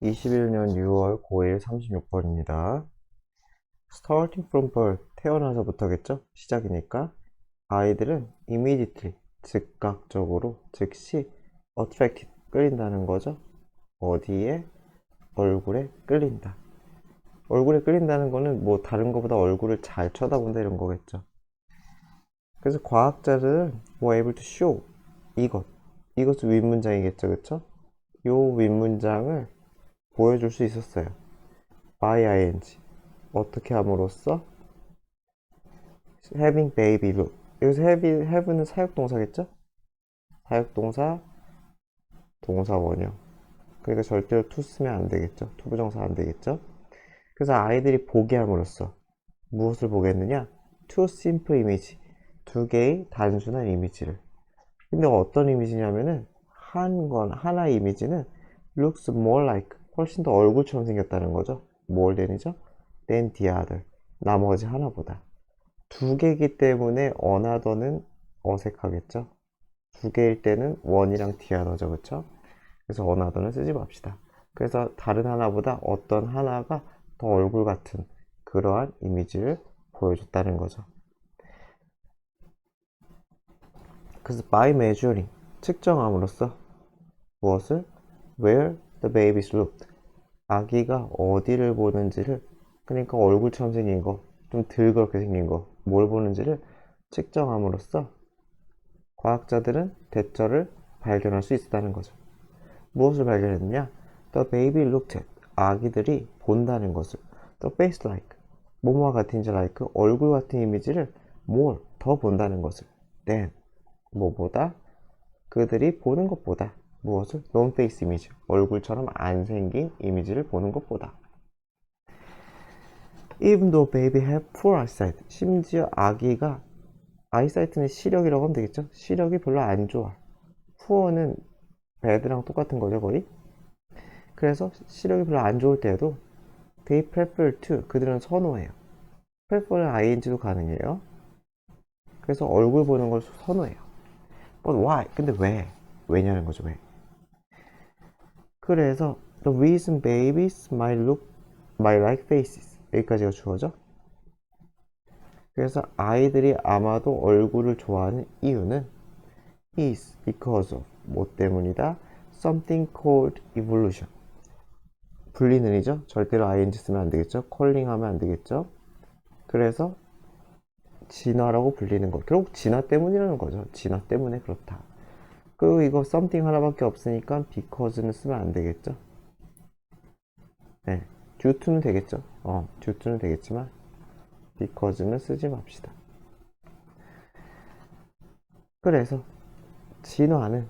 21년 6월 9일 36번입니다. Starting from birth, 태어나서부터겠죠? 시작이니까. 아이들은 immediately, 즉각적으로, 즉시 attracted, 끌린다는 거죠. 어디에? 얼굴에 끌린다. 얼굴에 끌린다는 거는 뭐 다른 거보다 얼굴을 잘 쳐다본다 이런 거겠죠. 그래서 과학자들은 were able to show, 이것은 윗문장이겠죠, 그쵸? 요 윗문장을 보여줄 수 있었어요. by ing, 어떻게 함으로써? having baby look. 여기서 have는 사역동사겠죠? 사역동사, 동사 원형. 그러니까 절대로 to 쓰면 안 되겠죠? 투부정사 안 되겠죠? 그래서 아이들이 보게 함으로써 무엇을 보겠느냐? two simple image. 두 개의 단순한 이미지를. 근데 어떤 이미지냐면은 하나의 이미지는 looks more like, 훨씬 더 얼굴처럼 생겼다는 거죠. more than이죠? than the other. 나머지 하나보다. 두 개이기 때문에 어나더는 어색하겠죠. 두 개일 때는 원이랑 디아더죠, 그쵸? 그래서 어나더는 쓰지 맙시다. 그래서 다른 하나보다 어떤 하나가 더 얼굴 같은 그러한 이미지를 보여줬다는 거죠. 그래서 by measuring, 측정함으로써 무엇을? where the babies looked, 아기가 어디를 보는지를, 그러니까 얼굴처럼 생긴 거, 좀 덜 그렇게 생긴 거, 뭘 보는지를 측정함으로써 과학자들은 대처를 발견할 수 있었다는 거죠. 무엇을 발견했느냐? The baby looked at, 아기들이 본다는 것을. The face like, 뭐뭐와 같은지 like, 얼굴 같은 이미지를 more, 더 본다는 것을. Then, 뭐보다? 그들이 보는 것보다. 무엇을? non-face 이미지, 얼굴처럼 안 생긴 이미지를 보는 것보다. Even though baby have poor eyesight, 심지어 아기가, 아이사이트는 시력이라고 하면 되겠죠? 시력이 별로 안 좋아. poor는 bad랑 똑같은 거죠, 거의. 그래서 시력이 별로 안 좋을 때에도 they prefer to, 그들은 선호해요. prefer는 ing도 가능해요. 그래서 얼굴 보는 걸 선호해요. But why? 근데 왜? 왜냐는 거죠, 왜? 그래서 the reason babies might like faces, 여기까지가 주어져. 그래서 아이들이 아마도 얼굴을 좋아하는 이유는 is because of, 뭐 때문이다? something called evolution. 분리는이죠. 절대로 ing 쓰면 안 되겠죠. calling 하면 안 되겠죠. 그래서 진화라고 불리는 거. 결국 진화 때문이라는 거죠. 진화 때문에 그렇다. 그리고 이거 something 하나밖에 없으니까 because는 쓰면 안 되겠죠. 네, due to는 되겠죠. due to는 되겠지만 because는 쓰지 맙시다. 그래서 진화는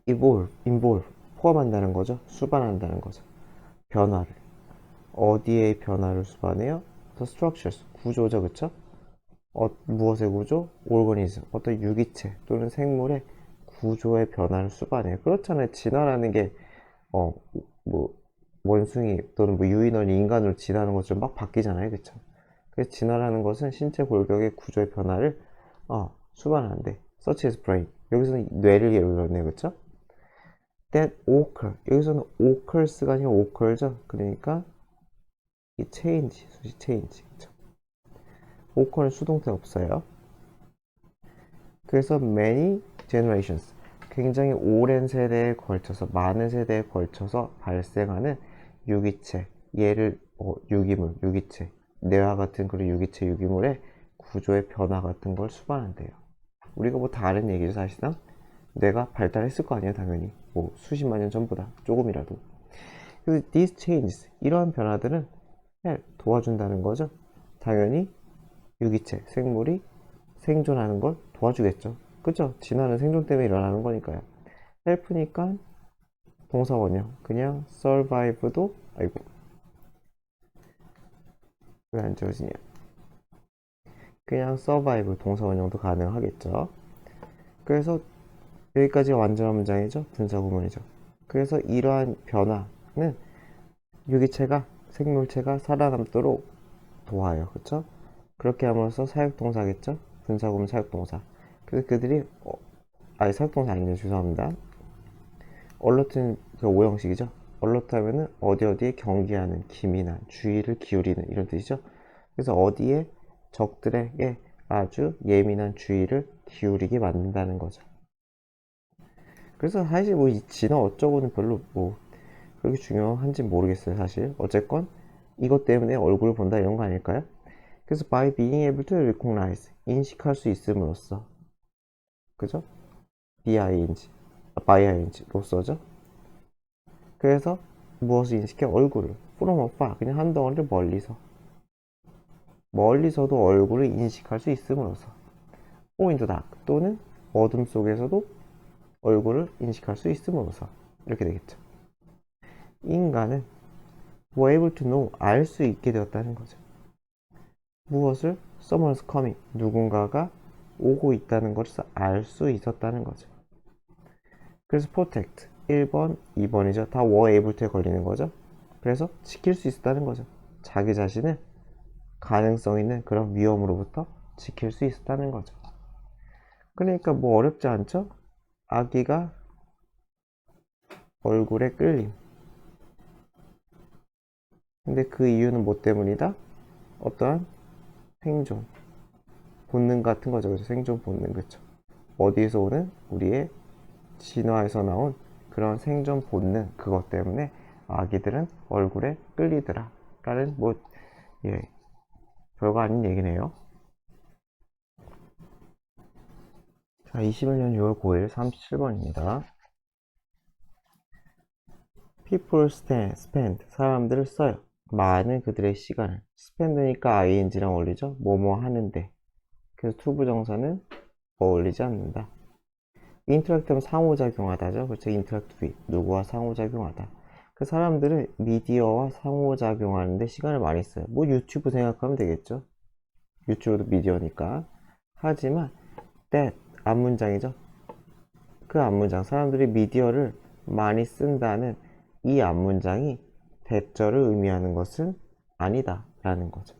involve, 포함한다는 거죠. 수반한다는 거죠. 변화를. 어디에 변화를 수반해요? The structures, 구조죠, 그쵸? 무엇의 구조? organism, 어떤 유기체 또는 생물의 구조의 변화를 수반해요. 그렇잖아요. 진화라는 게, 뭐, 원숭이 또는 뭐 유인원이 인간으로 진화하는 것처럼 막 바뀌잖아요. 그쵸? 그래서 진화라는 것은 신체 골격의 구조의 변화를, 수반하는데, such as brain. 여기서는 뇌를 예로 들었네요. 그쵸? that occur. 여기서는 occurs가 아니라 occur죠. 그러니까, 이 change, 수시 change. 그쵸? occur는 수동태 없어요. 그래서 many generations, 굉장히 오랜 세대에 걸쳐서, 많은 세대에 걸쳐서 발생하는 유기체, 얘를 유기물, 유기체, 뇌와 같은 그런 유기체, 유기물의 구조의 변화 같은 걸 수반한대요. 우리가 뭐 다른 얘기죠. 사실상 뇌가 발달했을 거 아니에요. 당연히 뭐 수십만 년 전보다 조금이라도. 그래서 these changes, 이러한 변화들은 도와준다는 거죠. 당연히 유기체, 생물이 생존하는 걸 도와주겠죠. 그죠? 진화는 생존 때문에 일어나는 거니까요. 헬프니까 동사 원형. 그냥 survive도, 아이고, 왜 안 지워지냐. 그냥 survive 동사 원형도 가능하겠죠. 그래서 여기까지가 완전한 문장이죠. 분사 구문이죠. 그래서 이러한 변화는 유기체가, 생물체가 살아남도록 도와요. 그쵸? 그렇게 함으로써 사역동사겠죠? 분사 구문 사역동사. 그래서 그들이 사역동사 아니네요. 죄송합니다. allert는 그 오형식이죠. alert 하면은 어디 어디에 경계하는, 기민한, 주의를 기울이는 이런 뜻이죠. 그래서 어디에 적들에게 아주 예민한 주의를 기울이게 만든다는 거죠. 그래서 사실 뭐 이 진화 어쩌고는 별로 뭐 그렇게 중요한지 모르겠어요, 사실. 어쨌건 이것 때문에 얼굴을 본다 이런 거 아닐까요? 그래서 by being able to recognize, 인식할 수 있음으로써, 그죠? bying로서죠. 그래서 무엇을 인식해? 얼굴을. from afar, 그냥 한 덩어리를 멀리서도 얼굴을 인식할 수 있음으로써. or in the dark, 또는 어둠 속에서도 얼굴을 인식할 수 있음으로써. 이렇게 되겠죠. 인간은 were able to know, 알 수 있게 되었다는 거죠. 무엇을? someone's coming, 누군가가 오고 있다는 것을 알 수 있었다는 거죠. 그래서 protect, 1번, 2번이죠. 다 were able to에 걸리는 거죠. 그래서 지킬 수 있었다는 거죠. 자기 자신을 가능성 있는 그런 위험으로부터 지킬 수 있었다는 거죠. 그러니까 뭐 어렵지 않죠? 아기가 얼굴에 끌림. 근데 그 이유는 뭐 때문이다? 어떠한 생존, 본능 같은 거죠. 그죠? 생존 본능, 그쵸? 어디에서 오는? 우리의 진화에서 나온 그런 생존 본능, 그것 때문에 아기들은 얼굴에 끌리더라. 라는 뭐, 예, 별거 아닌 얘기네요. 자, 21년 6월 9일 37번입니다. People spend, 사람들을 써요. 많은 그들의 시간을. spend니까 ing랑 어울리죠? 뭐뭐 하는데. 그래서 투부정사는 어울리지 않는다. 인터랙트하면 상호작용하다죠. 그렇죠? 인터랙트 with, 누구와 상호작용하다. 그 사람들은 미디어와 상호작용하는데 시간을 많이 써요. 뭐 유튜브 생각하면 되겠죠. 유튜브도 미디어니까. 하지만 that, 앞문장이죠. 그 앞문장, 사람들이 미디어를 많이 쓴다는 이 앞문장이 대절을 의미하는 것은 아니다 라는 거죠.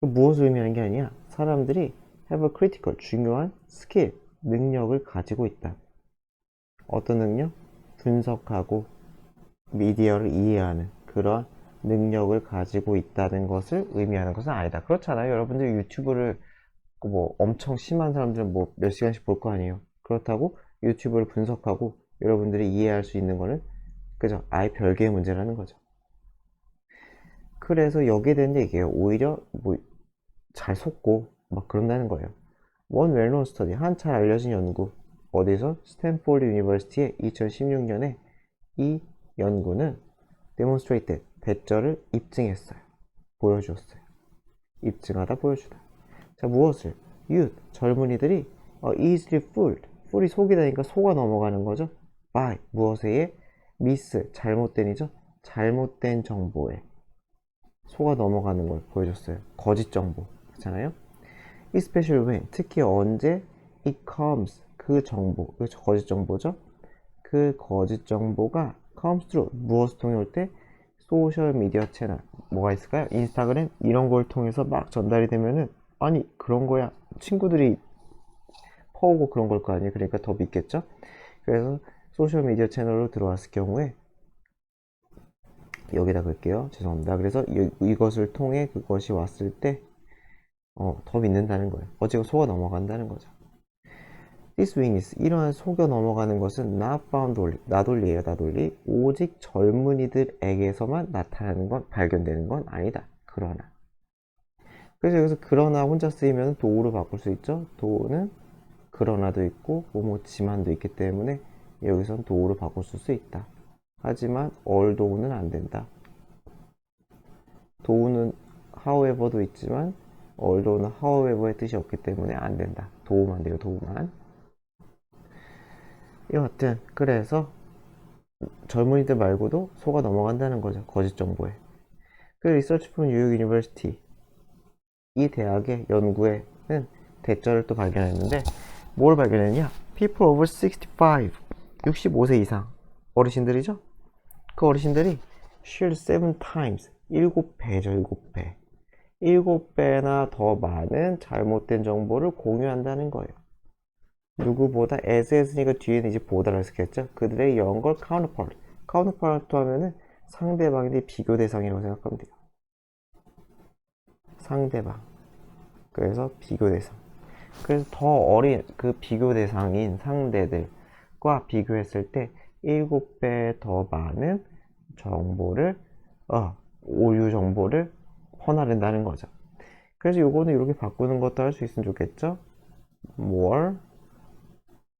무엇을 의미하는 게 아니야? 사람들이 have a critical, 중요한 스킬, 능력을 가지고 있다. 어떤 능력? 분석하고 미디어를 이해하는 그런 능력을 가지고 있다는 것을 의미하는 것은 아니다. 그렇잖아요. 여러분들 유튜브를 뭐 엄청 심한 사람들은 뭐 몇 시간씩 볼 거 아니에요. 그렇다고 유튜브를 분석하고 여러분들이 이해할 수 있는 거는 그죠? 아예 별개의 문제라는 거죠. 그래서 여기에 대한 얘기예요. 오히려 뭐 잘 속고 막 그런다는 거예요. One well-known study, 한 잘 알려진 연구. 어디서? 스탠포드 유니버시티의 2016년에 이 연구는 demonstrated, 대절을 입증했어요. 보여주었어요. 입증하다, 보여주다. 자, 무엇을? youth, 젊은이들이 easily fooled, fool이 속이다니까 속아 넘어가는 거죠. by, 무엇에 의해? miss, 잘못된이죠. 잘못된 정보에 속아 넘어가는 걸 보여줬어요. 거짓 정보. 그렇잖아요. especially when, 특히 언제 it comes, 그 정보, 그 거짓 정보죠. 그 거짓 정보가 comes through, 무엇을 통해 올 때? 소셜 미디어 채널, 뭐가 있을까요? 인스타그램 이런 걸 통해서 막 전달이 되면은 아니 그런 거야 친구들이 퍼오고 그런 걸 거 아니에요. 그러니까 더 믿겠죠. 그래서 소셜 미디어 채널로 들어왔을 경우에 여기다 글게요. 죄송합니다. 그래서 이것을 통해 그것이 왔을 때 더 믿는다는 거예요. 어찌가 속아 넘어간다는 거죠. This witness, 이러한 속여 넘어가는 것은 not found only, 나돌리예요, 나돌리. 오직 젊은이들에게서만 나타나는 건, 발견되는 건 아니다. 그러나. 그래서 여기서 그러나 혼자 쓰이면 도우로 바꿀 수 있죠. 도우는 그러나도 있고 뭐뭐지만도 있기 때문에 여기선 도우로 바꿀 수 있다. 하지만 althought는 안 된다. 도우는 however도 있지만 althought는 however의 뜻이 없기 때문에 안 된다. 도우만 돼요, 도우만. 여하튼 그래서 젊은이들 말고도 속아 넘어간다는 거죠. 거짓 정보에. 그 리서치 프롬 뉴욕 유니버시티, 이 대학의 연구에는 대절을 또 발견했는데 뭘 발견했냐? People over 65, 65세 이상 어르신들이죠? 그 어르신들이 shared 7 times, 7배죠, 7배. 7배나 더 많은 잘못된 정보를 공유한다는 거예요. 누구보다 as니까 뒤에는 이제 보다를 쓰겠죠. 그들의 younger counterpart. counterpart 하면은 상대방의 비교 대상이라고 생각하면 돼요. 상대방. 그래서 비교 대상. 그래서 더 어린 그 비교 대상인 상대들과 비교했을 때 7배 더 많은 정보를 오류 정보를 퍼나른다는 거죠. 그래서 요거는 이렇게 바꾸는 것도 할 수 있으면 좋겠죠. more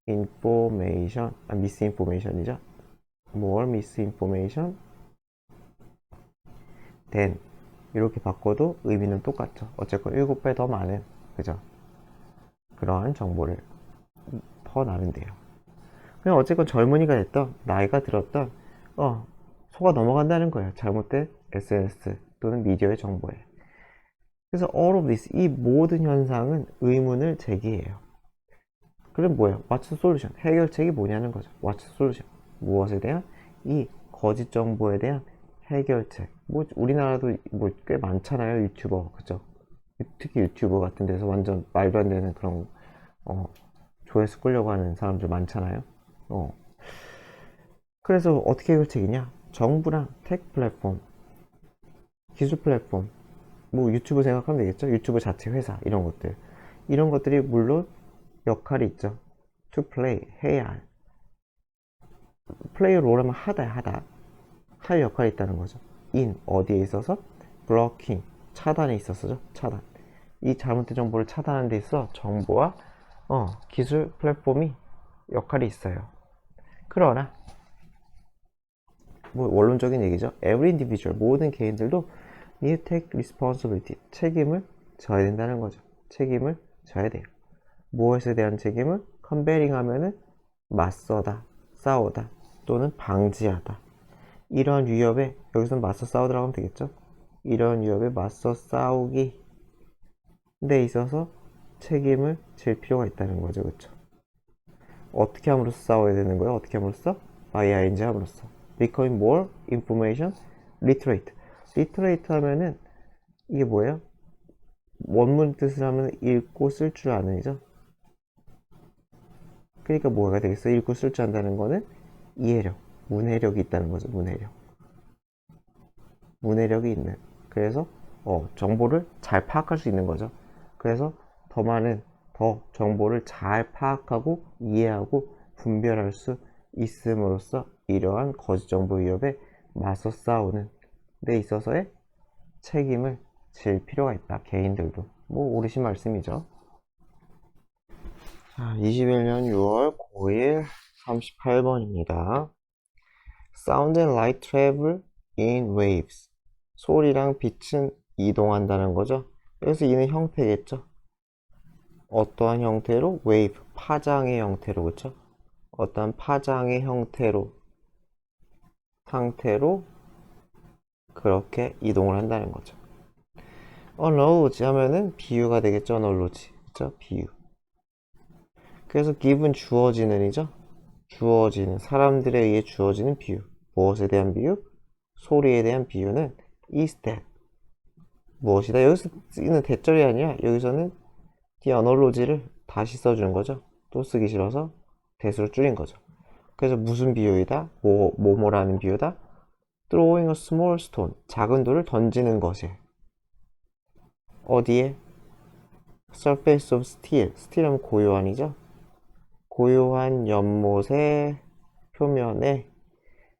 information, misinformation이죠. more misinformation than 이렇게 바꿔도 의미는 똑같죠. 어쨌건 7배 더 많은, 그죠? 그러한 정보를 퍼나른대요. 그냥 어쨌건 젊은이가 됐던, 나이가 들었던, 속아 넘어간다는 거예요. 잘못된 SNS 또는 미디어의 정보에. 그래서 all of this, 이 모든 현상은 의문을 제기해요. 그럼 뭐예요? What's the solution? 해결책이 뭐냐는 거죠. What's the solution? 무엇에 대한? 이 거짓 정보에 대한 해결책. 뭐 우리나라도 뭐 꽤 많잖아요. 유튜버, 그죠? 특히 유튜버 같은 데서 완전 말도 안 되는 그런 조회수 끌려고 하는 사람들 많잖아요. 그래서 어떻게 해결책이냐? 정부랑 테크 플랫폼, 기술 플랫폼, 뭐 유튜브 생각하면 되겠죠? 유튜브 자체 회사 이런 것들, 이런 것들이 물론 역할이 있죠. to play, 해야 할. play 롤하면 하다 할 역할이 있다는 거죠. in 어디에 있어서? blocking 차단에 있었어죠. 차단. 이 잘못된 정보를 차단하는 데 있어 정보와 기술 플랫폼이 역할이 있어요. 그러나 뭐 원론적인 얘기죠. Every individual, 모든 개인들도 need to take responsibility, 책임을 져야 된다는 거죠. 책임을 져야 돼요. 무엇에 대한 책임을? combating 하면은 맞서다, 싸우다 또는 방지하다. 이러한 위협에, 여기서는 맞서 싸우더라고 하면 되겠죠. 이러한 위협에 맞서 싸우기 데 있어서 책임을 질 필요가 있다는 거죠. 그렇죠? 어떻게 함으로써 싸워야 되는 거예요? 어떻게 함으로써? by ing 함으로써. becoming more information literate. literate 하면은 이게 뭐예요? 원문 뜻을 하면 읽고 쓸 줄 아는 이죠. 그러니까 뭐가 되겠어? 읽고 쓸 줄 안다는 거는 이해력, 문해력이 있다는 거죠. 문해력이 있는. 그래서 정보를 잘 파악할 수 있는 거죠. 그래서 더 정보를 잘 파악하고 이해하고 분별할 수 있음으로써 이러한 거짓 정보 위협에 맞서 싸우는 데 있어서의 책임을 질 필요가 있다. 개인들도. 뭐 옳으신 말씀이죠. 21년 6월 9일 38번입니다. Sound and light travel in waves. 소리랑 빛은 이동한다는 거죠. 그래서 이는 형태겠죠. 어떠한 형태로? wave, 파장의 형태로, 그쵸? 어떠한 파장의 상태로 그렇게 이동을 한다는 거죠. analogy 하면은 비유가 되겠죠. analogy, 그쵸? 비유. 그래서 given 주어지는 이죠. 주어지는, 사람들에 의해 주어지는 비유. 무엇에 대한 비유? 소리에 대한 비유는 is that. 무엇이다? 여기서 쓰이는 대절이 아니라 여기서는 the analogy를 다시 써주는 거죠. 또 쓰기 싫어서 대수로 줄인 거죠. 그래서 무슨 비유이다? 뭐뭐라는 비유다? throwing a small stone. 작은 돌을 던지는 것에. 어디에? surface of steel. steel은 고요한이죠. 고요한 연못의 표면에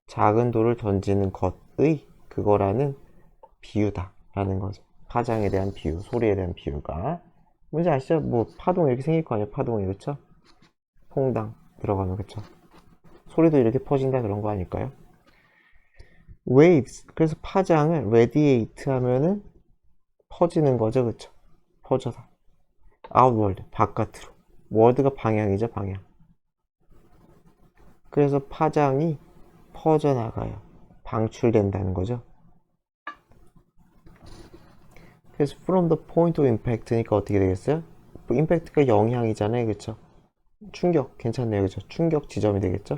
작은 돌을 던지는 것의 그거라는 비유다 라는 거죠. 파장에 대한 비유, 소리에 대한 비유가. 뭔지 아시죠? 뭐 파동 이렇게 생길 거 아니에요. 파동이, 그쵸? 퐁당 들어가면, 그쵸? 소리도 이렇게 퍼진다 그런 거 아닐까요? waves, 그래서 파장을 radiate 하면은 퍼지는 거죠. 그쵸? 퍼져서 outward, 바깥으로. word가 방향이죠. 방향. 그래서 파장이 퍼져나가요. 방출된다는 거죠. 그래서 from the point of impact니까 어떻게 되겠어요? impact가 영향이잖아요. 그쵸? 충격, 괜찮네요. 그쵸? 충격 지점이 되겠죠?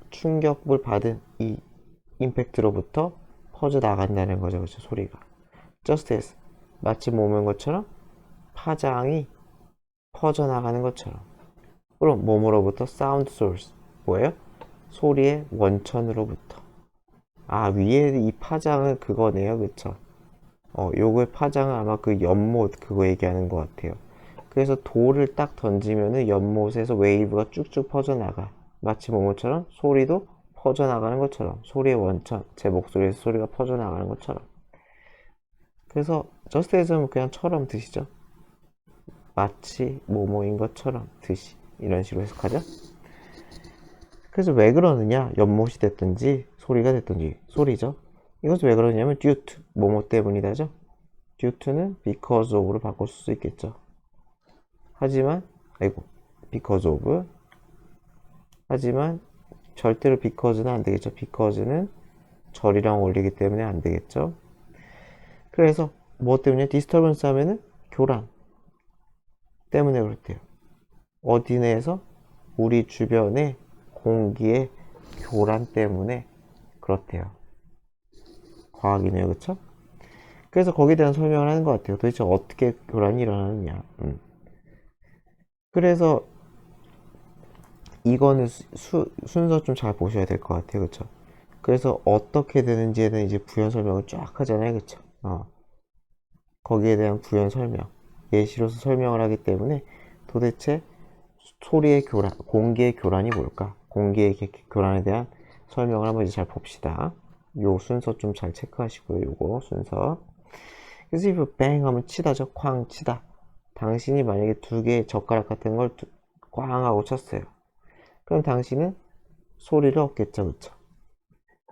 충격을 받은 이 임팩트로부터 퍼져나간다는 거죠. 그쵸? 소리가. just as, 마치 몸인 것처럼 파장이 퍼져나가는 것처럼. 그럼 뭐뭐로부터 sound source 뭐예요? 소리의 원천으로부터. 아, 위에 이 파장은 그거네요, 그쵸? 요거의 파장은 아마 그 연못 그거 얘기하는 것 같아요. 그래서 돌을 딱 던지면은 연못에서 웨이브가 쭉쭉 퍼져나가. 마치 뭐뭐처럼 소리도 퍼져나가는 것처럼. 소리의 원천, 제 목소리에서 소리가 퍼져나가는 것처럼. 그래서 just as는 그냥 처럼 드시죠. 마치 뭐뭐인 것처럼 드시. 이런 식으로 해석하죠. 그래서 왜 그러느냐? 연못이 됐든지 소리가 됐든지 소리죠. 이것은 왜 그러냐면 due to 뭐뭐 때문이다죠. due to는 because of로 바꿀 수 있겠죠. 하지만 아이고 because of 하지만 절대로 because는 안 되겠죠. because는 절이랑 원리기 때문에 안 되겠죠. 그래서 뭐 때문에 disturbance 하면은 교란 때문에 그렇대요. 어디 내에서 우리 주변의 공기의 교란 때문에 그렇대요. 과학이네요, 그쵸? 그래서 거기에 대한 설명을 하는 것 같아요. 도대체 어떻게 교란이 일어나느냐. 그래서 이거는 순서 좀 잘 보셔야 될 것 같아요, 그쵸? 그래서 어떻게 되는지에 대한 이제 부연 설명을 쫙 하잖아요, 그쵸? 거기에 대한 부연 설명, 예시로서 설명을 하기 때문에 도대체 소리의 교란, 공기의 교란이 뭘까? 공기의 교란에 대한 설명을 한번 이제 잘 봅시다. 요 순서 좀 잘 체크하시고요, 요거 순서. 그래서 if bang 하면 치다죠, 쾅 치다. 당신이 만약에 두 개의 젓가락 같은 걸 꽝 하고 쳤어요. 그럼 당신은 소리를 얻겠죠, 그쵸?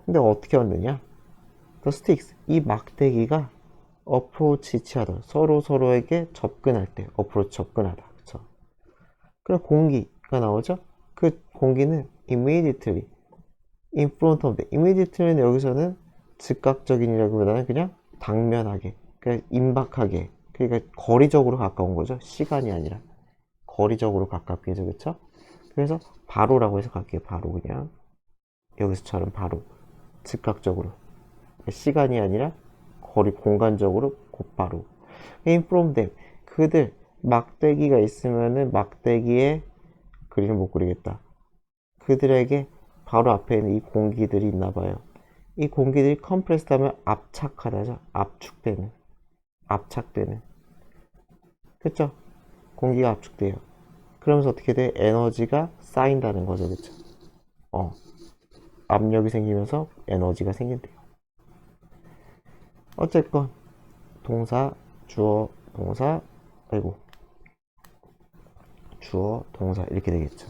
근데 어떻게 얻느냐? The sticks, 이 막대기가 approach each other, 서로 서로에게 접근할 때, approach 접근하다, 그쵸? 그럼 공기가 나오죠? 그 공기는 immediately, in front of them. immediately는 여기서는 즉각적인이라기보다는 그냥 당면하게, 그러니까 임박하게, 그러니까 거리적으로 가까운 거죠. 시간이 아니라 거리적으로 가깝게 해서 그쵸? 그래서 바로라고 해서 갈게요. 바로 그냥 여기서처럼 바로 즉각적으로 시간이 아니라 거리 공간적으로 곧바로 in from them 그들 막대기가 있으면은 막대기에 그림을 못 그리겠다. 그들에게 바로 앞에 있는 이 공기들이 있나 봐요. 이 공기들이 컴프레스 하면 압착하다죠. 압축되는 압착되는 그쵸? 공기가 압축돼요. 그러면서 어떻게 돼? 에너지가 쌓인다는 거죠. 그쵸? 압력이 생기면서 에너지가 생긴대요. 어쨌건 동사, 주어, 동사, 아이고 주어, 동사 이렇게 되겠죠.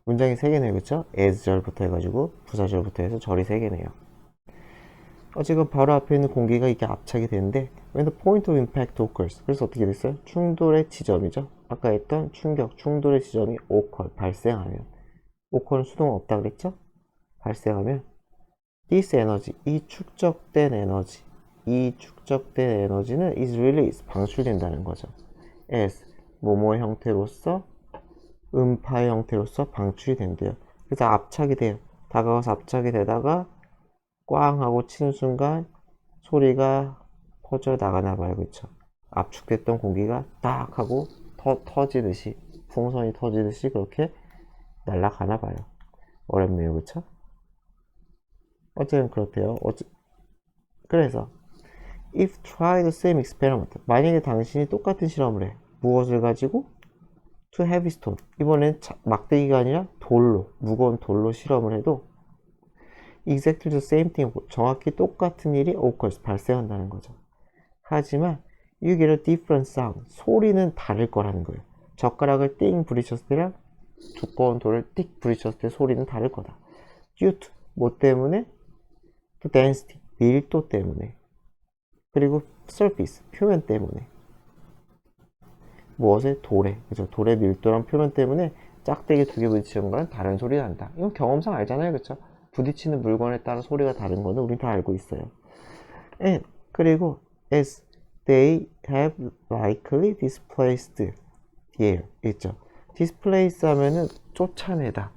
문장이 3개네요. 그쵸? as 절부터 해가지고 부사절부터 해서 절이 3개네요. 지금 바로 앞에 있는 공기가 이렇게 압착이 되는데 when the point of impact occurs 그래서 어떻게 됐어요? 충돌의 지점이죠. 아까 했던 충격, 충돌의 지점이 occur, 발생하면 occur는 수동은 없다 그랬죠? 발생하면 this energy, 이 축적된 에너지는 is released, 방출된다는 거죠. as, 뭐뭐 형태로서, 음파의 형태로서 방출이 된대요. 그래서 압착이 돼요. 다가가서 압착이 되다가 꽝 하고 치는 순간 소리가 퍼져 나가나 봐요. 그쵸? 압축됐던 공기가 딱 하고 터지듯이, 풍선이 터지듯이 그렇게 날아가나 봐요. 어렵네요. 그쵸? 어쨌든 그렇대요. 그래서 if try the same experiment 만약에 당신이 똑같은 실험을 해 무엇을 가지고? to heavy stone 이번엔 막대기가 아니라 돌로 무거운 돌로 실험을 해도 exactly the same thing 정확히 똑같은 일이 occurs 발생한다는 거죠. 하지만 you get a different sound 소리는 다를 거라는 거예요. 젓가락을 띵 부딪혔을 때랑 두꺼운 돌을 띡 부딪혔을 때 소리는 다를 거다. due to 뭐 때문에? to density 밀도 때문에 그리고 surface 표면 때문에 무엇에? 돌에 그죠? 돌의 밀도랑 표면 때문에 짝대기 두 개 부딪히는 거랑 다른 소리 난다. 이건 경험상 알잖아요, 그쵸? 부딪히는 물건에 따라 소리가 다른 거는 우린 다 알고 있어요. And 그리고 as they have likely displaced the air 있죠? displace 하면은 쫓아내다.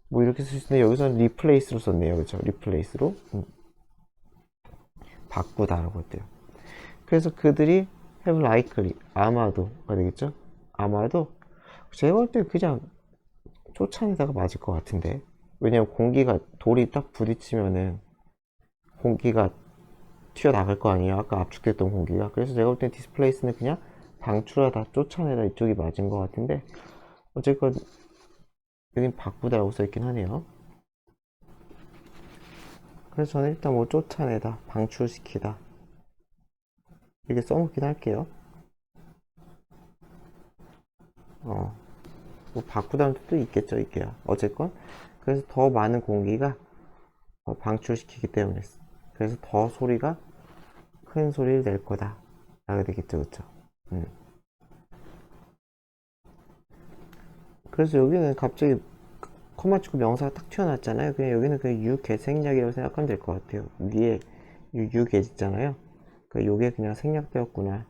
뭐 이렇게 쓸 수 있는데 여기서는 replace로 썼네요, 그쵸? replace로 바꾸다라고 했대요. 그래서 그들이 have likely 아마도가 되겠죠? 아마도 제가 볼 때 그냥 쫓아내다가 맞을 것 같은데. 왜냐면 공기가, 돌이 딱 부딪히면은 공기가 튀어나갈 거 아니에요. 아까 압축됐던 공기가. 그래서 제가 볼 땐 디스플레이스는 그냥 방출하다, 쫓아내다 이쪽이 맞은 것 같은데, 어쨌건 여긴 바꾸다라고 써있긴 하네요. 그래서 저는 일단 뭐 쫓아내다, 방출시키다 이렇게 써놓긴 할게요. 뭐 바꾸다는 뜻도 있겠죠, 이게요. 어쨌건 그래서 더 많은 공기가 방출시키기 때문에, 그래서 더 소리가 큰 소리를 낼 거다 라게 되겠죠, 그쵸? 그래서 여기는 갑자기 커마 치고 명사가 딱 튀어나왔잖아요. 그냥 여기는 그냥 유개생략이라고 생각하면 될 것 같아요. 위에 유개 있잖아요. 그 요게 그냥 생략되었구나.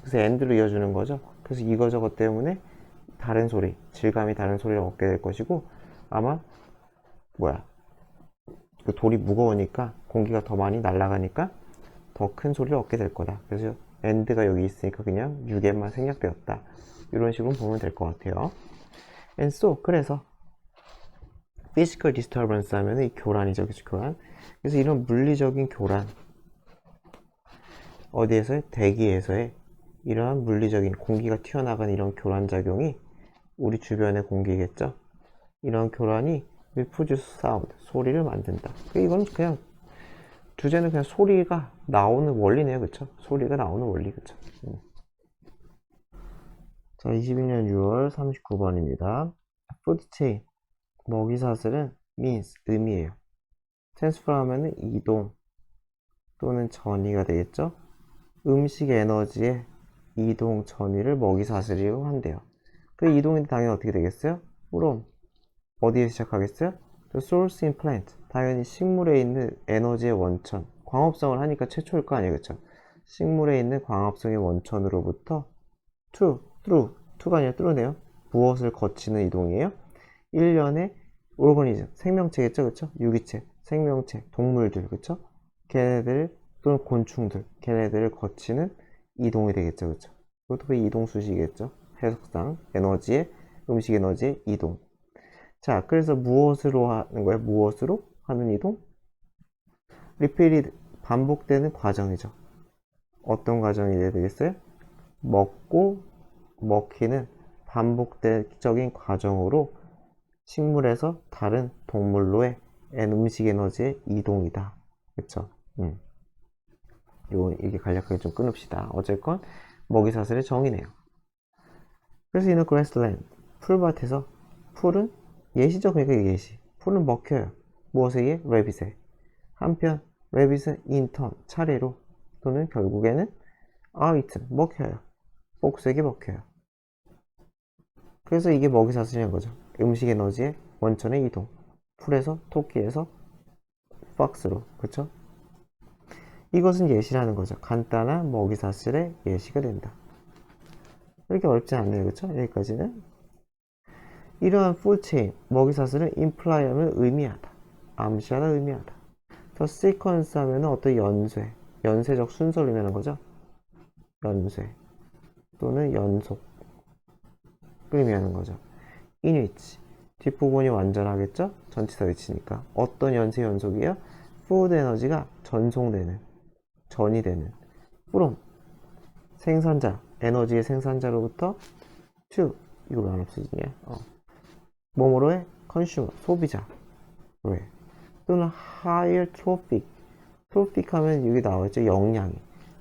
그래서 엔드로 이어주는 거죠. 그래서 이거저것 때문에 다른 소리, 질감이 다른 소리를 얻게 될 것이고, 아마 뭐야, 그 돌이 무거우니까 공기가 더 많이 날아가니까 더 큰 소리를 얻게 될 거다. 그래서 엔드가 여기 있으니까 그냥 유개만 생략되었다. 이런 식으로 보면 될 것 같아요. And so, 그래서 physical disturbance 하면 이 교란이죠, 그치? 교란. 그래서 이런 물리적인 교란, 어디에서의? 대기에서의 이러한 물리적인 공기가 튀어나간 이런 교란 작용이 우리 주변의 공기겠죠? 이런 교란이 will produce sound, 소리를 만든다. 이건 그냥 주제는 그냥 소리가 나오는 원리네요, 그쵸? 소리가 나오는 원리, 그쵸? 자, 21년 6월 39번입니다. food chain, 먹이사슬은 means, 의미예요. transfer 하면은 이동 또는 전이가 되겠죠? 음식 에너지의 이동 전이를 먹이사슬이라고 한대요. 그 이동이 당연히 어떻게 되겠어요? from 어디에 시작하겠어요? The source in plant, 당연히 식물에 있는 에너지의 원천, 광합성을 하니까 최초일 거 아니에요, 그쵸? 식물에 있는 광합성의 원천으로부터 to가 아니라 through네요. 무엇을 거치는 이동이에요? 1년의 organism, 생명체겠죠, 그쵸? 유기체, 생명체, 동물들, 그쵸? 걔네들 또는 곤충들, 걔네들을 거치는 이동이 되겠죠, 그쵸? 이것도 그 이동 수식이겠죠? 해석상 에너지의, 음식 에너지의 이동. 자, 그래서 무엇으로 하는 거예요? 무엇으로 하는 이동? repeated, 반복되는 과정이죠. 어떤 과정이 되겠어요? 먹고 먹히는 반복적인 과정으로 식물에서 다른 동물로의 음식 에너지의 이동이다. 그쵸? 이게 간략하게 좀 끊읍시다. 어쨌건 먹이사슬의 정의네요. 그래서 이는 grassland, 풀밭에서, 풀은 예시죠. 그러니까 예시. 풀은 먹혀요. 무엇에 의해? 레빗에. 한편 레빗은 인턴, 차례로, 또는 결국에는 are eaten, 먹혀요. 복수에게 먹혀요. 그래서 이게 먹이사슬인 거죠. 음식 에너지의 원천의 이동. 풀에서, 토끼에서 박스로. 그쵸? 이것은 예시라는 거죠. 간단한 먹이사슬의 예시가 된다. 이렇게 어렵지 않네요. 그쵸? 여기까지는. 이러한 full-chain, 먹이사슬은 imply 하면 의미하다. 암시하다, 의미하다. 더 sequence 하면 어떤 연쇄, 연쇄적 순서를 의미하는 거죠. 연쇄 또는 연속을 의미하는 거죠. in which, 뒷부분이 완전하겠죠? 전치사 위치니까. 어떤 연쇄 연속이에요? food 에너지가 전송되는, 전이 되는. from, 생산자, 에너지의 생산자로부터 to, 이거 왜 안 없어지냐? 뭐뭐로의 consumer, 소비자. 왜? 또는 higher trophic, trophic 하면 여기 나와있죠. 영양이.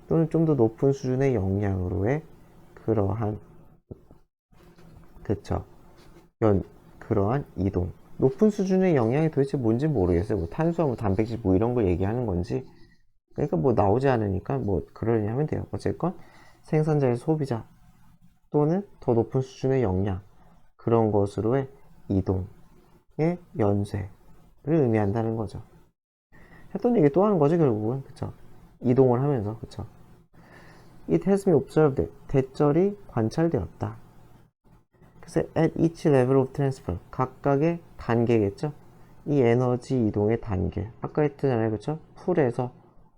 또는 좀 더 높은 수준의 영양으로의 그러한, 그쵸? 그러한 이동. 높은 수준의 영양이 도대체 뭔지 모르겠어요. 뭐 탄수화물, 단백질 뭐 이런 걸 얘기하는 건지. 그러니까 뭐 나오지 않으니까 뭐 그러려니 하면 돼요. 어쨌건 생산자의 소비자 또는 더 높은 수준의 영양, 그런 것으로의 이동의 연쇄를 의미한다는 거죠. 했던 얘기 또 하는 거죠, 결국은. 그쵸? 이동을 하면서. 그쵸? It has been observed, 대절이 관찰되었다. 그래서 at each level of transfer, 각각의 단계겠죠? 이 에너지 이동의 단계. 아까 했잖아요, 그쵸? 풀에서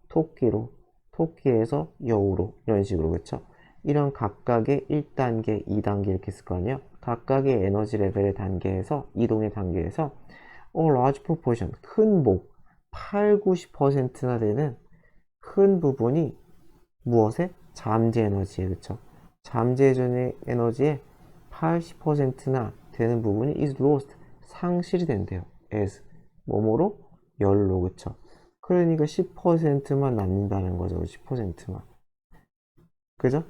토끼로, 토끼에서 여우로, 이런 식으로, 그쵸? 이런 각각의 1단계, 2단계 이렇게 있을 거 아니에요. 각각의 에너지 레벨의 단계에서 이동의 단계에서 large proportion, 큰 목, 8, 90%나 되는 큰 부분이 무엇에? 잠재 에너지에, 그쵸? 잠재 에너지의 80%나 되는 부분이 is lost, 상실이 된대요. as, 뭐뭐로? 열로, 그쵸? 그러니까 10%만 남는다는 거죠. 10%만. 그죠?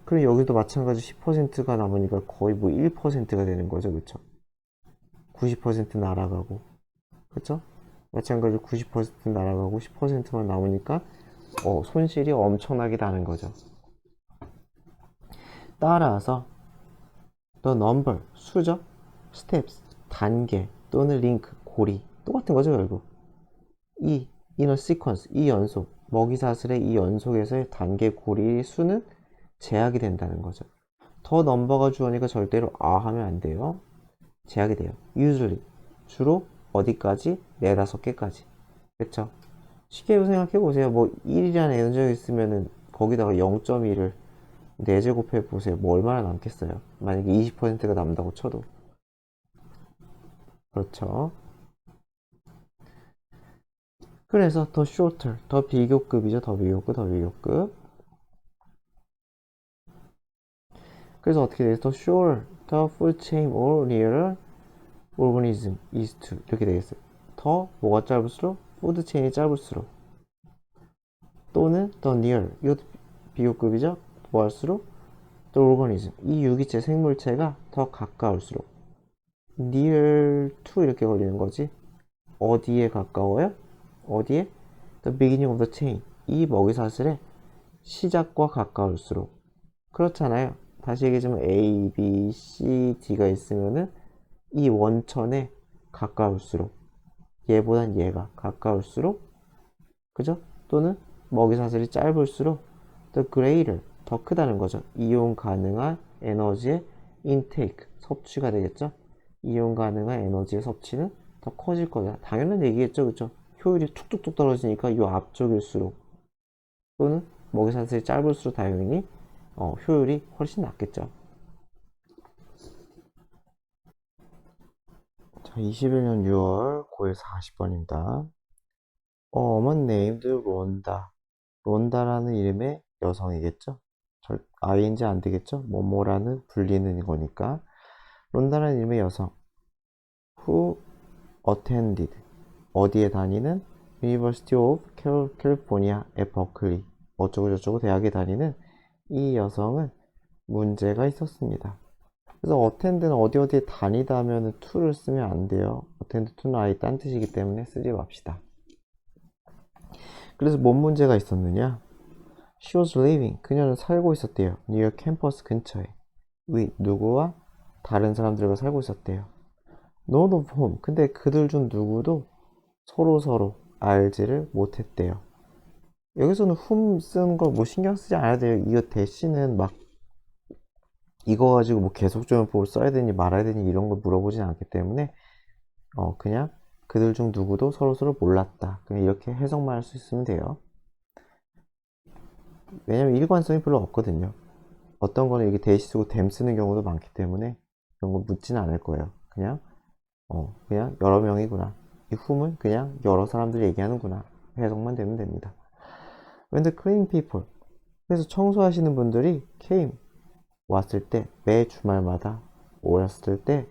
그럼 여기도 마찬가지 10%가 남으니까 거의 뭐 1%가 되는 거죠. 그쵸? 90% 날아가고. 그쵸? 마찬가지로 90% 날아가고 10%만 남으니까 손실이 엄청나게 나는 거죠. 따라서 the number, 수죠? steps, 단계 또는 링크, 고리 똑같은 거죠 결국. 이 inner sequence, 이 연속, 먹이사슬의 이 연속에서의 단계 고리의 수는 제약이 된다는 거죠. 더 넘버가 주어니까 절대로 하면 안 돼요. 제약이 돼요. usually, 주로 어디까지? 4, 5개까지. 그쵸? 쉽게 생각해 보세요. 뭐 1이라는 에너지가 있으면은 거기다가 0.1을 4제곱해 보세요. 뭐 얼마나 남겠어요? 만약에 20%가 남다고 쳐도. 그렇죠. 그래서 더 shorter, 더 비교급이죠. 더 비교급, 더 비교급. 그래서 어떻게 돼요? 더 shorter, the food chain or nearer organism is to 이렇게 되겠어요. 더 뭐가 짧을수록 food chain이 짧을수록 또는 the near 이것도 비교급이죠. 뭐 할수록 the organism 이 유기체 생물체가 더 가까울수록 near to 이렇게 걸리는 거지. 어디에 가까워요? 어디에? The beginning of the chain 이 먹이사슬의 시작과 가까울수록 그렇잖아요. 다시 얘기하자면 A, B, C, D가 있으면은 이 원천에 가까울수록 얘보단 얘가 가까울수록 그죠? 또는 먹이사슬이 짧을수록 the greater 더 크다는 거죠. 이용 가능한 에너지의 intake 섭취가 되겠죠. 이용 가능한 에너지의 섭취는 더 커질 거다. 당연한 얘기겠죠, 그죠? 효율이 툭툭툭 떨어지니까 이 앞쪽일수록 또는 먹이사슬이 짧을수록 당연히 효율이 훨씬 낮겠죠. 자, 21년 6월 고1 40번입니다. 어먼 네임드 론다. 론다라는 이름의 여성이겠죠? ING 안 되겠죠? 뭐뭐라는 불리는 거니까. 론다라는 이름의 여성. Who attended. 어디에 다니는? University of California at Berkeley. 어쩌고저쩌고 대학에 다니는 이 여성은 문제가 있었습니다. 그래서 attend는 어디 어디에 다니다 하면 to를 쓰면 안 돼요. attend to는 아예 딴 뜻이기 때문에 쓰지 맙시다. 그래서 뭔 문제가 있었느냐? She was living. 그녀는 살고 있었대요. near 캠퍼스 근처에. with 누구와? 다른 사람들과 살고 있었대요. None of whom. 근데 그들 중 누구도 서로 알지를 못했대요. 여기서는 whom 쓰는 거 뭐 신경 쓰지 않아야 돼요. 이거 대신은 막 이거 가지고 뭐 계속조연법을 써야 되니 말아야 되니 이런 걸 물어보진 않기 때문에 그냥 그들 중 누구도 서로 몰랐다. 그냥 이렇게 해석만 할 수 있으면 돼요. 왜냐면 일관성이 별로 없거든요. 어떤 거는 이렇게 대시 쓰고 댐 쓰는 경우도 많기 때문에 그런 거 묻지는 않을 거예요. 그냥 여러 명이구나. 이 whom은 그냥 여러 사람들이 얘기하는구나. 해석만 되면 됩니다. When the cleaning people. 그래서 청소하시는 분들이 came. 왔을 때, 매 주말마다 오셨을 때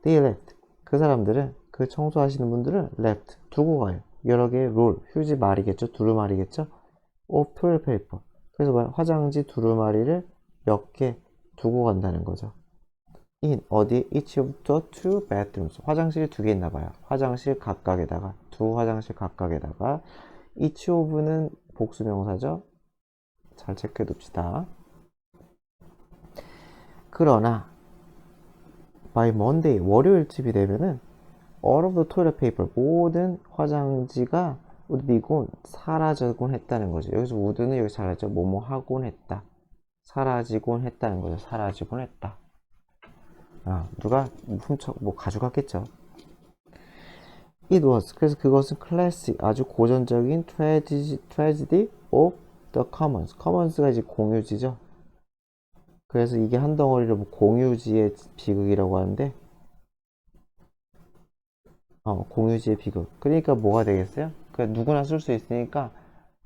they left. 그 사람들은, 그 청소하시는 분들은 left. 두고 가요. 여러 개의 롤, 휴지 말이겠죠? 두루마리겠죠? or toilet paper. 그래서 화장지 두루마리를 몇 개 두고 간다는 거죠. in 어디? each of the two bathrooms. 화장실이 2개 있나 봐요. 화장실 각각에다가 두 화장실 각각에다가 each of는 복수명사죠. 잘 체크해 둡시다. 그러나 by Monday 월요일쯤이 되면은 all of the toilet paper 모든 화장지가 would be gone 사라지곤 했다는 거죠. 여기서 would는 여기 잘하죠. 뭐뭐 하곤 했다. 사라지곤 했다는 거죠. 사라지곤 했다. 누가 뭐 가져갔겠죠. It was. 그래서 그것은 classic, 아주 고전적인 tragedy of the commons. commons가 이제 공유지죠. 그래서 이게 한 덩어리로 뭐 공유지의 비극이라고 하는데, 공유지의 비극. 그러니까 뭐가 되겠어요? 그냥 누구나 쓸 수 있으니까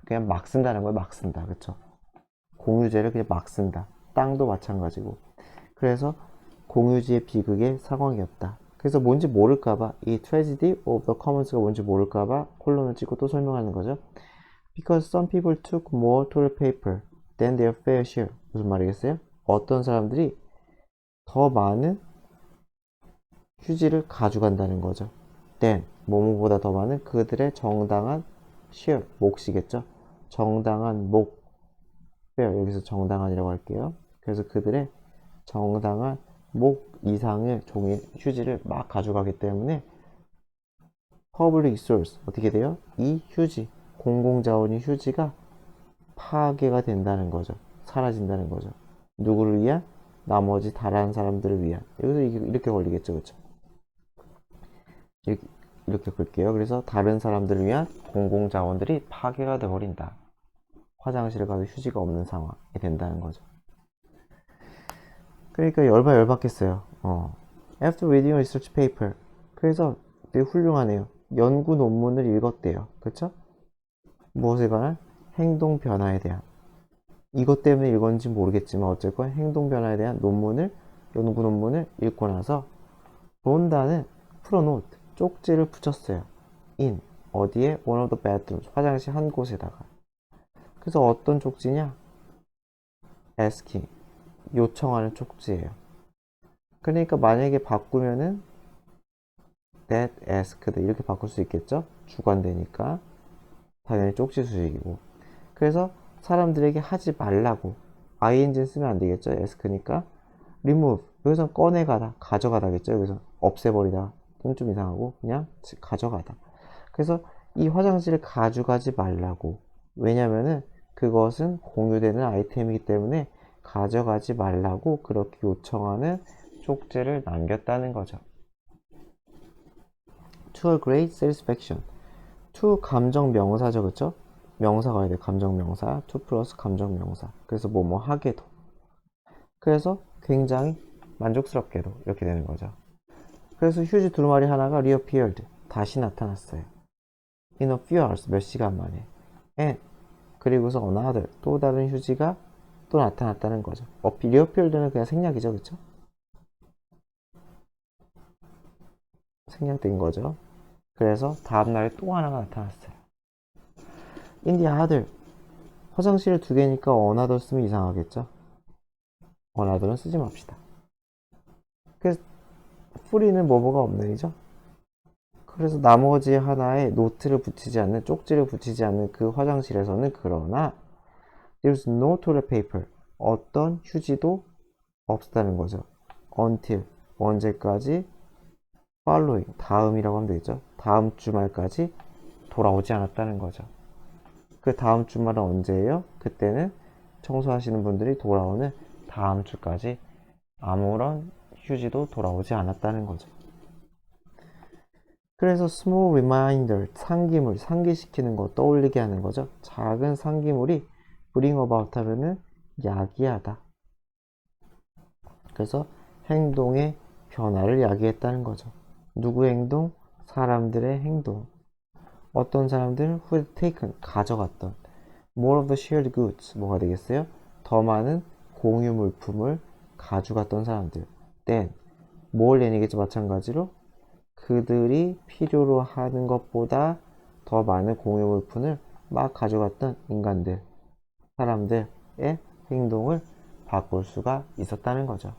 그냥 막 쓴다는 거예요. 막 쓴다. 그쵸? 공유제를 그냥 막 쓴다. 땅도 마찬가지고. 그래서 공유지의 비극의 상황이었다. 그래서 뭔지 모를까봐 이 tragedy of the commons가 뭔지 모를까봐 콜론을 찍고 또 설명하는 거죠. Because some people took more toilet paper than their fair share. 무슨 말이겠어요? 어떤 사람들이 더 많은 휴지를 가져간다는 거죠. than 뭐뭐보다 더 많은 그들의 정당한 share 몫이겠죠. 정당한 몫 fair 여기서 정당한이라고 할게요. 그래서 그들의 정당한 목 이상의 종이 휴지를 막 가져가기 때문에 public source 어떻게 돼요? 이 휴지 공공자원인 휴지가 파괴가 된다는 거죠. 사라진다는 거죠. 누구를 위한? 나머지 다른 사람들을 위한. 여기서 이렇게 걸리겠죠, 그렇죠? 이렇게 볼게요. 그래서 다른 사람들을 위한 공공자원들이 파괴가 되어버린다. 화장실에 가도 휴지가 없는 상황이 된다는 거죠. 그러니까 열받겠어요. After reading a research paper. 그래서 되게 훌륭하네요. 연구 논문을 읽었대요. 그쵸? 무엇에 관한? 행동 변화에 대한. 이것 때문에 읽었는지 모르겠지만 어쨌건 행동 변화에 대한 연구 논문을 읽고 나서 론다는 풀어노트, 쪽지를 붙였어요. in, 어디에? one of the bathrooms, 화장실 한 곳에다가. 그래서 어떤 쪽지냐? asking, 요청하는 쪽지예요. 그러니까 만약에 바꾸면은 that asked 이렇게 바꿀 수 있겠죠? 주관되니까 당연히 쪽지 수식이고. 그래서 사람들에게 하지 말라고 ing는 쓰면 안 되겠죠? ask니까 remove 여기서 꺼내가다 가져가다겠죠? 여기서 없애버리다 좀 이상하고 그냥 가져가다. 그래서 이 화장실을 가져가지 말라고. 왜냐면은 그것은 공유되는 아이템이기 때문에 가져가지 말라고 그렇게 요청하는 쪽지를 남겼다는 거죠. To a great satisfaction. to 감정 명사죠, 그쵸? 명사가 와야 돼. 감정 명사. to 플러스 감정 명사. 그래서 뭐뭐 하게도. 그래서 굉장히 만족스럽게도 이렇게 되는 거죠. 그래서 휴지 두루마리 하나가 reappeared. 다시 나타났어요. In a few hours. 몇 시간 만에. And 그리고서 another. 또 다른 휴지가 또 나타났다는 거죠. reappeared는 그냥 생략이죠, 그쵸? 생략된 거죠. 그래서 다음날에 또 하나가 나타났어요. In the other. 화장실 두 개니까 another 쓰면 이상하겠죠? another는 쓰지 맙시다. 그래서 풀이는 뭐뭐가 없는 이죠. 그래서 나머지 하나에 노트를 붙이지 않는, 쪽지를 붙이지 않는 그 화장실에서는 그러나 there's no toilet paper. 어떤 휴지도 없었다는 거죠. until 언제까지 following 다음이라고 하면 되겠죠. 다음 주말까지 돌아오지 않았다는 거죠. 그 다음 주말은 언제예요? 그때는 청소하시는 분들이 돌아오는 다음 주까지 아무런 휴지도 돌아오지 않았다는 거죠. 그래서 small reminder, 상기물, 상기시키는 거, 떠올리게 하는 거죠. 작은 상기물이 bring about 하면은 야기하다. 그래서 행동의 변화를 야기했다는 거죠. 누구의 행동? 사람들의 행동. 어떤 사람들? who had taken, 가져갔던. more of the shared goods, 뭐가 되겠어요? 더 많은 공유 물품을 가져갔던 사람들. then, 뭘 얘기겠죠? 마찬가지로 그들이 필요로 하는 것보다 더 많은 공유 물품을 막 가져갔던 인간들, 사람들의 행동을 바꿀 수가 있었다는 거죠.